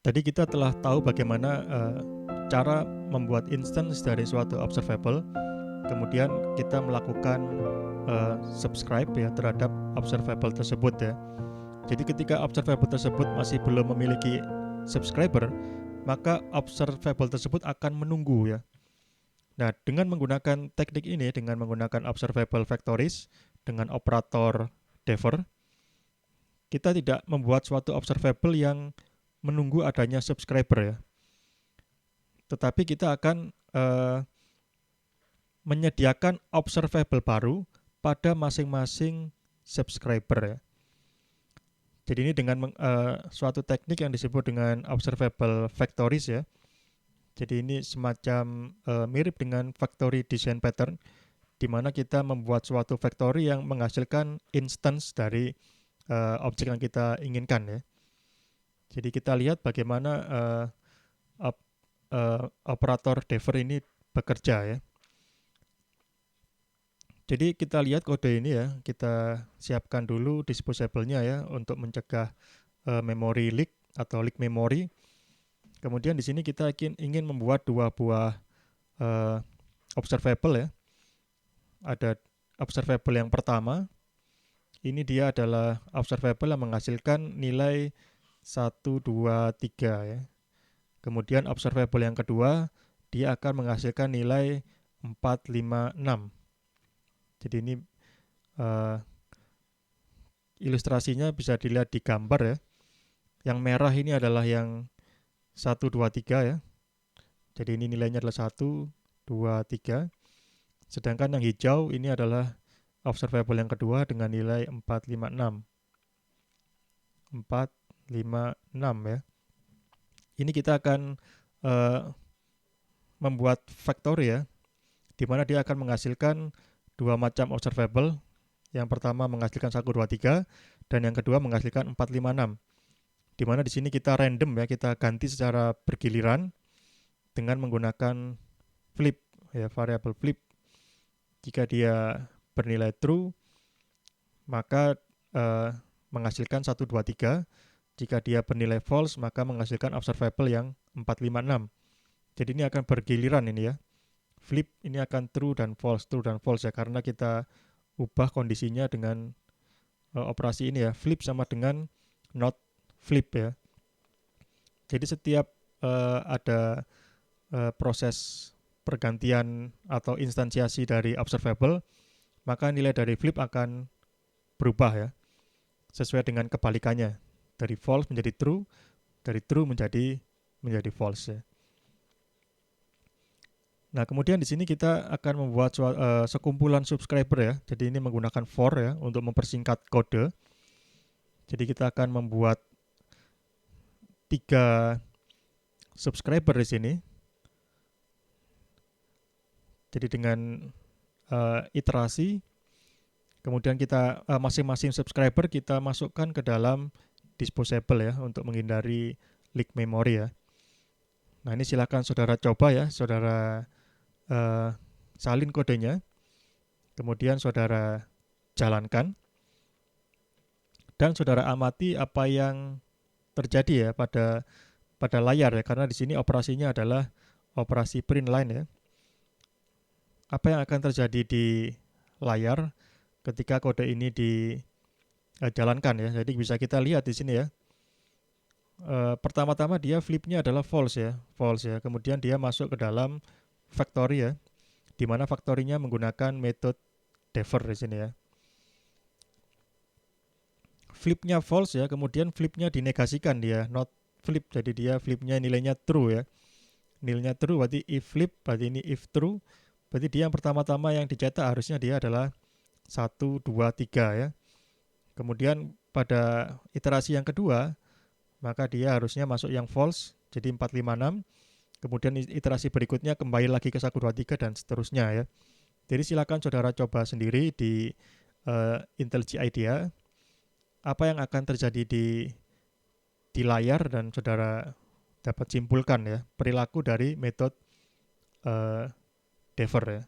Tadi kita telah tahu bagaimana cara membuat instance dari suatu observable, kemudian kita melakukan subscribe ya terhadap observable tersebut ya. Jadi ketika observable tersebut masih belum memiliki subscriber, maka observable tersebut akan menunggu ya. Nah, dengan menggunakan teknik ini, dengan menggunakan observable factories, dengan operator defer, kita tidak membuat suatu observable yang menunggu adanya subscriber ya. Tetapi kita akan menyediakan observable baru pada masing-masing subscriber ya. Jadi ini dengan suatu teknik yang disebut dengan observable factories ya. Jadi ini semacam mirip dengan factory design pattern, di mana kita membuat suatu factory yang menghasilkan instance dari objek yang kita inginkan ya. Jadi kita lihat bagaimana operator defer ini bekerja ya. Jadi kita lihat kode ini ya, kita siapkan dulu disposable-nya ya untuk mencegah memory leak atau leak memory. Kemudian di sini kita ingin membuat dua buah observable ya. Ada observable yang pertama, ini dia adalah observable yang menghasilkan nilai 1, 2, 3 ya. Kemudian observable yang kedua, dia akan menghasilkan nilai 4, 5, 6. Jadi ini ilustrasinya bisa dilihat di gambar ya. Yang merah ini adalah yang 1, 2, 3 ya. Jadi ini nilainya adalah 1, 2, 3. Sedangkan yang hijau ini adalah observable yang kedua dengan nilai 4, 5, 6. 4, 5, 6 ya. Ini kita akan membuat factory ya, di mana dia akan menghasilkan dua macam observable. Yang pertama menghasilkan 1, 2, 3 dan yang kedua menghasilkan 4, 5, 6. Di mana di sini kita random ya, kita ganti secara bergiliran dengan menggunakan flip ya, variable flip. Jika dia bernilai true, maka menghasilkan 1, 2, 3. Jika dia bernilai false, maka menghasilkan observable yang 4, 5, 6. Jadi ini akan bergiliran ini ya. Flip ini akan true dan false ya, karena kita ubah kondisinya dengan operasi ini ya. Flip sama dengan not flip ya. Jadi setiap ada proses pergantian atau instansiasi dari observable, maka nilai dari flip akan berubah ya, sesuai dengan kebalikannya. Dari false menjadi true, dari true menjadi false ya. Nah, kemudian di sini kita akan membuat sekumpulan subscriber ya. Jadi ini menggunakan for ya untuk mempersingkat kode. Jadi kita akan membuat 3 subscriber di sini. Jadi dengan iterasi, kemudian kita masing-masing subscriber kita masukkan ke dalam disposable ya untuk menghindari leak memory ya. Nah, ini silakan saudara coba ya, saudara salin kodenya, kemudian saudara jalankan, dan saudara amati apa yang terjadi ya pada layar ya, karena di sini operasinya adalah operasi print line ya. Apa yang akan terjadi di layar ketika kode ini dijalankan ya. Jadi bisa kita lihat di sini ya. Pertama-tama dia flipnya adalah false ya. Kemudian dia masuk ke dalam factory ya, di mana factory-nya menggunakan metode defer di sini ya. Flipnya false ya, kemudian flipnya dinegasikan, dia not flip, jadi dia flipnya nilainya true ya. Nilainya true berarti if flip, berarti ini if true, berarti dia yang pertama-tama yang dicetak harusnya dia adalah 1, 2, 3 ya. Kemudian pada iterasi yang kedua, maka dia harusnya masuk yang false, jadi 4, 5, 6. Kemudian iterasi berikutnya kembali lagi ke 1, 2, 3 dan seterusnya ya. Jadi silakan saudara coba sendiri di IntelliJ IDEA apa yang akan terjadi di layar, dan saudara dapat simpulkan ya perilaku dari metode defer ya.